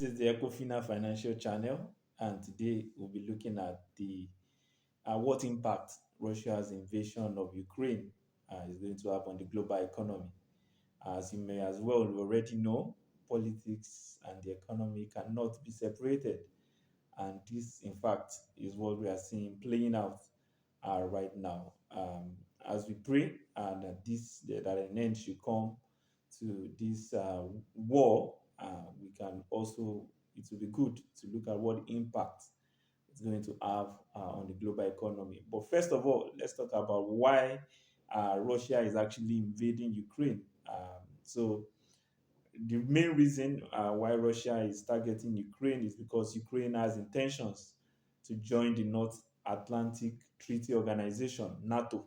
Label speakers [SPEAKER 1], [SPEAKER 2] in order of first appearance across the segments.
[SPEAKER 1] is the Ecofina Financial Channel, and today we'll be looking at the what impact Russia's invasion of Ukraine is going to have on the global economy. As you may as well already know, politics and the economy cannot be separated, and this, in fact, is what we are seeing playing out right now. As we pray and that an end should come to this war, we can also it will be good to look at what impact it's going to have on the global economy. But first of all, let's talk about why Russia is actually invading Ukraine. So the main reason why Russia is targeting Ukraine is because Ukraine has intentions to join the North Atlantic Treaty Organization, NATO.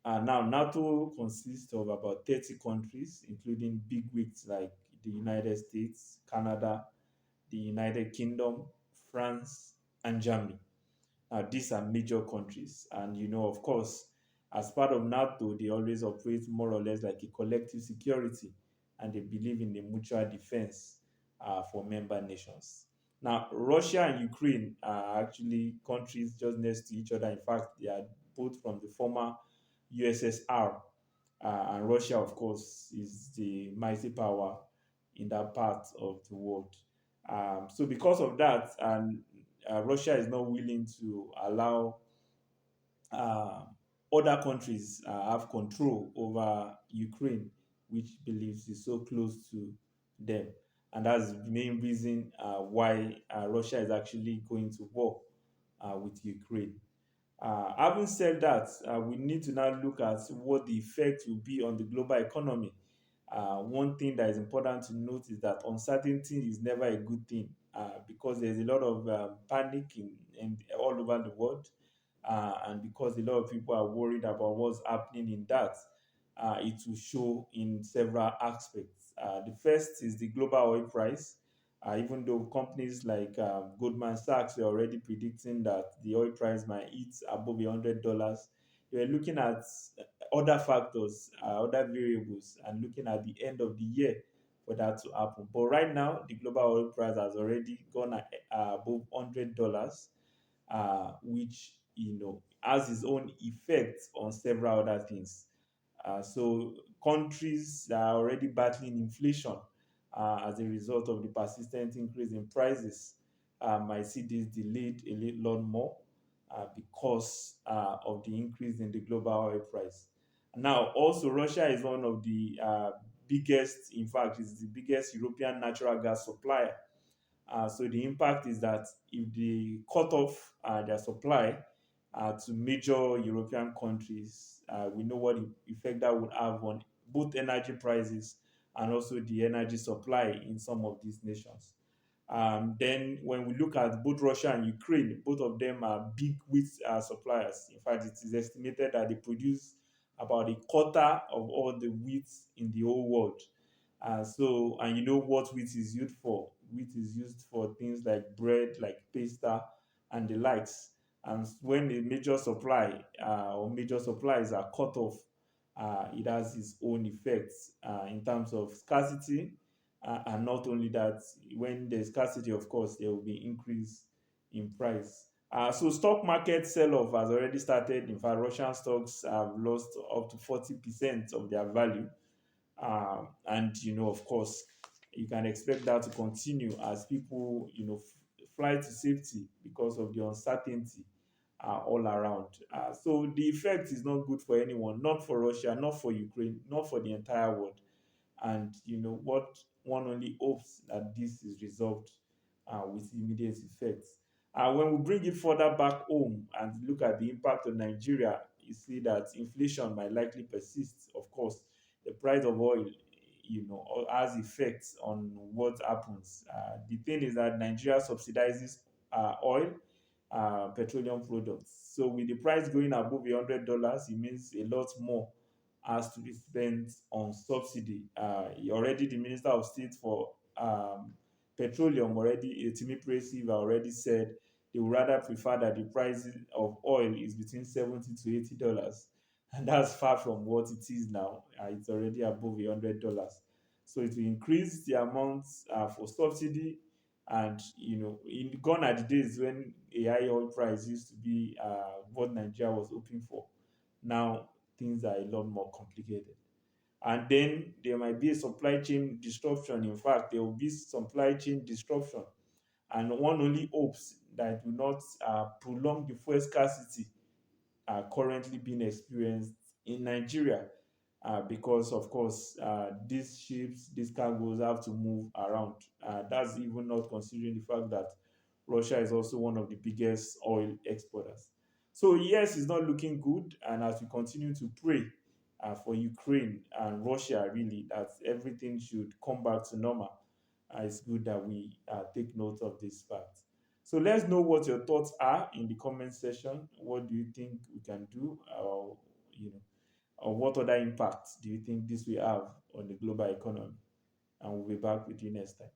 [SPEAKER 1] Now, NATO consists of about 30 countries, including big wigs like the United States, Canada, the United Kingdom, France, and Germany. These are major countries. And, of course, as part of NATO, they always operate more or less like a collective security, and they believe in the mutual defense for member nations. Now, Russia and Ukraine are actually countries just next to each other. In fact, they are both from the former USSR. And Russia, of course, is the mighty power in that part of the world. So, because of that, and Russia is not willing to allow uh, other countries have control over Ukraine, which believes is so close to them. And that's the main reason why Russia is actually going to war with Ukraine. Having said that, we need to now look at what the effect will be on the global economy. One thing that is important to note is that uncertainty is never a good thing because there's a lot of panic in all over the world, and because a lot of people are worried about what's happening in that, it will show in several aspects. The first is the global oil price. Even though companies like Goldman Sachs were already predicting that the oil price might hit above $100, they were looking at other factors, other variables, and looking at the end of the year for that to happen. But right now, the global oil price has already gone above $100, which has its own effects on several other things. So countries that are already battling inflation as a result of the persistent increase in prices might see this delayed a lot more because of the increase in the global oil price. Now, also, Russia is one of the biggest, in fact, is the biggest European natural gas supplier. So the impact is that if they cut off their supply to major European countries, we know what effect that would have on both energy prices and also the energy supply in some of these nations. Then, when we look at both Russia and Ukraine, both of them are big wheat suppliers. In fact, it is estimated that they produce about a quarter of all the wheat in the whole world. And you know what wheat is used for? Wheat is used for things like bread, like pasta, and the likes. And when a major supply or major supplies are cut off, it has its own effects in terms of scarcity. And not only that, when there's scarcity, of course, there will be increase in price. So stock market sell-off has already started. In fact, Russian stocks have lost up to 40% of their value, and of course, you can expect that to continue as people fly to safety because of the uncertainty all around. So the effect is not good for anyone, not for Russia, not for Ukraine, not for the entire world. And what one only hopes that this is resolved with immediate effects. When we bring it further back home and look at the impact on Nigeria, you see that inflation might likely persist. Of course, the price of oil, has effects on what happens. The thing is that Nigeria subsidizes oil, petroleum products. So with the price going above $100, it means a lot more has to be spent on subsidy. Already the Minister of State for Petroleum, already Timi Presiva, already said they would rather prefer that the price of oil is between $70 to $80, and that's far from what it is now. It's already above $100, so it will increase the amount for subsidy, And gone are the days when a high oil price used to be what Nigeria was hoping for. Now things are a lot more complicated. And then there might be a supply chain disruption. In fact, there will be supply chain disruption, and one only hopes that it will not prolong the fuel scarcity currently being experienced in Nigeria, because, of course, these ships, these cargoes have to move around. That's even not considering the fact that Russia is also one of the biggest oil exporters. So, yes, it's not looking good. And as we continue to pray for Ukraine and Russia, really, that everything should come back to normal, it's good that we take note of this fact. So let's know what your thoughts are in the comment section. What do you think we can do, or or what other impacts do you think this will have on the global economy? And we'll be back with you next time.